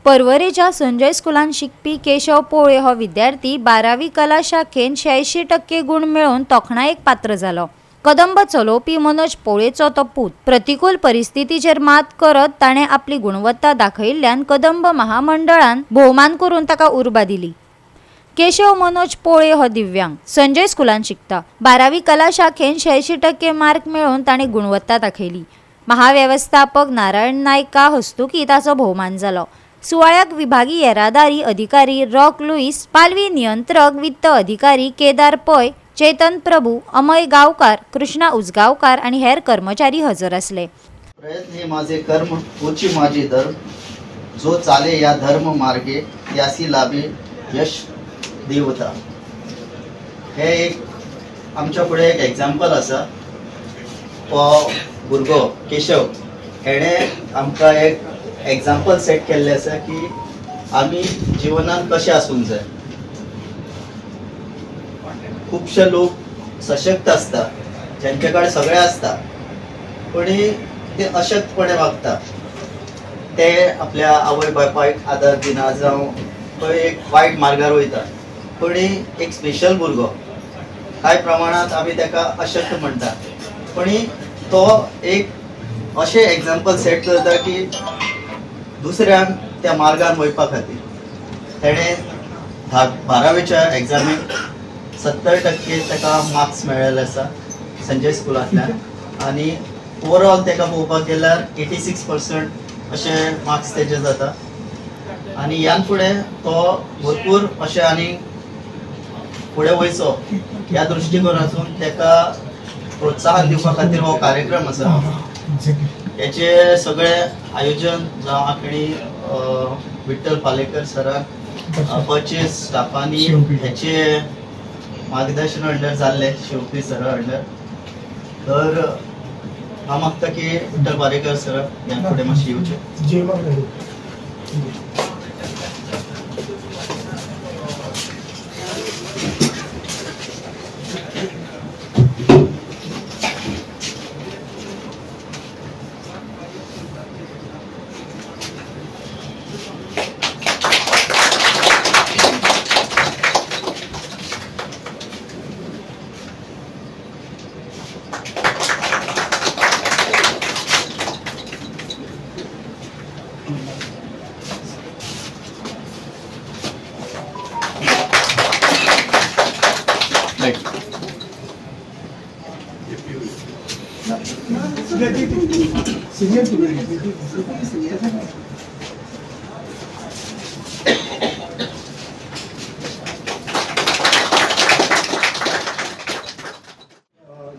पर्वरेच्या संजय स्कुलान शिकपी केशव पोळे हो विद्यार्थी 12वी कला शाखेन 86% गुण मेळोवन तोखणायेक पात्र जालो। कदंब चलोवपी मनोज पोळेचो तो पूत। प्रतिकूल परिस्थितीचेर मात करत ताणे आपली गुणवत्ता दाखयिल्ल्यान कदंब महामंडळान भोवमान करून ताका उर्बा दिली। केशव मनोज पोळे हो दिव्यांग संजय स्कुलान शिकता। 12वी कला शाखेन 86% मार्क मेळोवन ताणे गुणवत्ता दाखयली। महाव्यवस्थापक नारायण नायका हस्तुकी ताचो भोवमान जालो। सुवाळ्याक विभागीय येरादारी अधिकारी रॉक लुईस, पालवी नियंत्रक वित्त अधिकारी केदार पै, चेतन प्रभू, अमय गावकार, कृष्णा उजगावकार आणि हेर कर्मचारी हजर असले। प्रयत्न हे माझे कर्म, तोची माझी धर्म, जो चाले या धर्म मार्गे त्यासी लाभे यश देवता। हे एक आमच्या पुढे एक एग्जाम्पल आसा। तो भुरगो केशव हेणे आमकां एक एग्जाम्पल सेट केल्ले आसा की आमी जिवनान कशें आसूंक जाय। खूबशे लोक सशक्त आसता, जेंचे कडेन सगळें आसता, पण ते अशक्तपणे वागता। ते आपल्या आवय बापायक आदार दिना जावं खंय एक वायट मार्गार वयता। पण एक स्पेशल भुरगो, कांय प्रमाणात आमी ताका अशक्त म्हणटा, पण तो एक अशें एग्जाम्पल सेट करता की दुसऱ्यांक त्या मार्गान वयपा खातीर। तेणें 12वीच्या एग्जामीक 70% ताका मार्क्स मेळ्ळेले आसा संजय स्कुलांतल्यान, आनी ओवरऑल ताका पळोवपाक गेल्यार 86% अशे मार्क्स तेजे जाता। आनी ह्यान फुडें तो भरपूर अशें आनी फुडें वयचो ह्या दृश्टिकोनातून ताका प्रोत्साहन दिवपा खातीर हो कार्यक्रम आसा। हेचे सगळे आयोजन जावं आंखणी विठ्ठल पालेकर सराक, परचेस स्टाफांनी हेचे मार्गदर्शन अंडर जाल्ले, शिवपी सरा अंडर। तर हांव मागता की विठ्ठल पालेकर सर ह्या फुडें मातशें येवचें।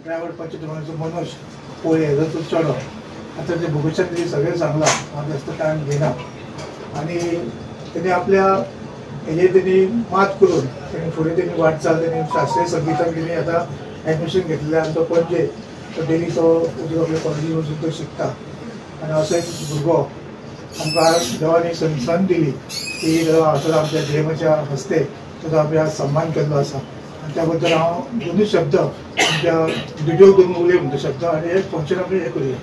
ड्रायव्हर पंचकुलांचो मनोज पोळे जो तो चलो आता ते भविष्यात तरी सगळें सांगला, हांव जास्त टायम घेना। आनी तेणी आपल्या हेजेर तेणी मात करून तेणी फुडें तेणी वाटचाल तेणी शास्त्रीय संगीतान तेणी आतां एडमिशन घेतलेलें आनी तो पणजे डेली तो आपल्या कॉलेजीन वचून तो शिकता। आनी असो एक भुरगो आमकां देवान एक संद दिली की आमच्या जेएमच्या हस्ते ताचो आमी आज सन्मान केल्लो आसा। आनी त्या बद्दल हांव दोनूय शब्द आमच्या व्हिडिओ दोन उलय म्हणटा शब्द आनी एक फंक्शन आमी हें करुया।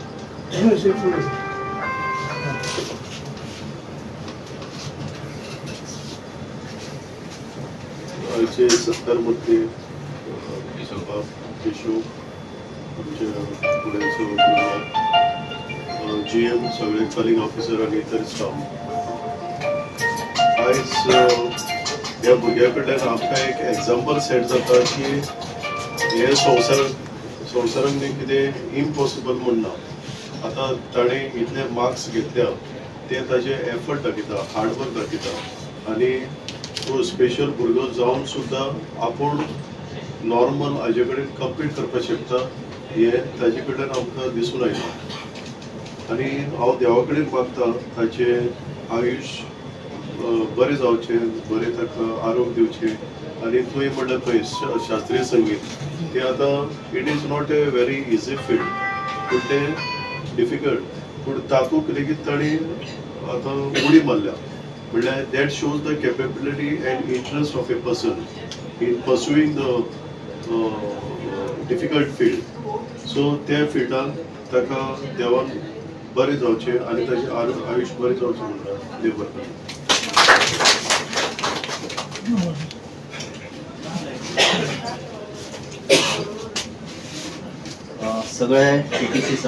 आमचे सत्कारमूर्ती केशव, आमचे फुडेंचो GM, सगळे कलिंग ऑफिसर आनी इतर स्टाफ। आयज ह्या भुरग्या कडल्यान आमकां एक एग्जाम्पल सेट जाता की हे संवसारान कितें इम्पॉसिबल म्हण ना। आतां ताणें इतले मार्क्स घेतल्या ते ताजे एफर्ट दाखयता, हार्डवर्क दाखयता। आनी तो स्पेशल भुरगो जावन सुद्दां आपूण नॉर्मल हाजे कडेन कम्पीट करपाक शकता हे ताजे कडल्यान आमकां दिसून आयला। आनी हांव देवा कडेन मागता ताचें आयुश्य बरें जावचें, बरें ताका आरोग्य दिवचें। आनी तुवें म्हणलें पळय शास्त्रीय संगीत, तें आतां it is not a very easy field, पूण तें डिफिकल्ट, पूण तातूंत लेगीत ताणें आतां उडी मारल्या। म्हणल्यार that shows the capability end interest of a person in पर्सुईंग the difficult field. So त्या फिल्डान ताका देवान बरें जावचें आनी ताचें आयुश्य बरें जावचें म्हणटा देव बरें करूं. सगळे TTCs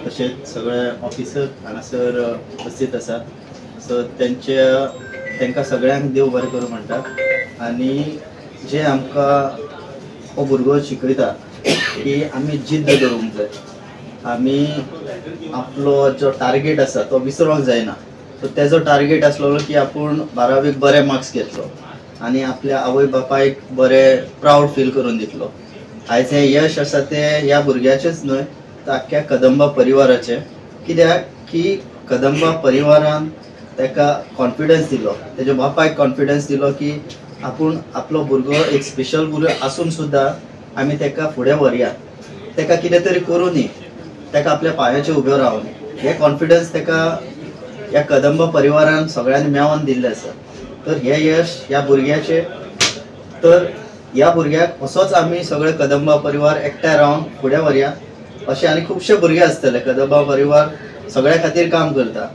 तशेंच सगळे ऑफिसर हांगासर उपस्थित आसात. सो तांकां सगळ्यांक देव बरें करूं म्हणटा. आनी जे आमकां हो भुरगो शिकयता की आमी जिद्द धरूंक जाय, आमी आपलो जो टार्गेट आसा तो विसरोंक जायना. सो तेजो टार्गेट आसलो की आपूण 12वीक बरे मार्क्स घेतलो आनी आपल्या आवय बापायक बरें प्रावड फील करून दितलो. आयज हें यश आसा तें ह्या भुरग्याचेंच न्हय तर आख्ख्या कदंबा परिवाराचें. कित्याक की कदंबा परिवारान ताका कॉन्फिडन्स दिलो, तेज्या बापायक कॉन्फिडन्स दिलो की आपूण आपलो भुरगो एक स्पेशल भुरगो आसून सुद्दां आमी ताका फुडें व्हरया, ताका कितें तरी करूं न्ही, ताका आपल्या पांयाचेर उबें रावूं न्ही. हें कॉन्फिडन्स ताका ह्या कदंबा परिवारान सगळ्यांनी मेळोन दिल्लें आसा. तर हें यश ह्या भुरग्याचें. तर ह्या भुरग्याक असोच आमी सगळे कदंबा परिवार एकठांय रावन फुडें व्हरया. अशें आनी खुबशे भुरगे आसतले कदंबा परिवार सगळ्या खातीर काम करता.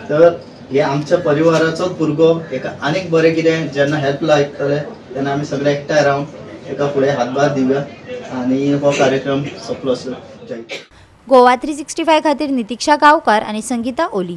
तर हे आमच्या परिवाराचोच भुरगो एका आनीक बरें कितें जेन्ना हेल्प लागतले तेन्ना आमी सगळे एकठांय रावन एका फुडें हातभार दिवया आनी हो कार्यक्रम सोंपलो. जय. गोवा 365 खातीर नितीक्षा गांवकार आनी संगीता ओली.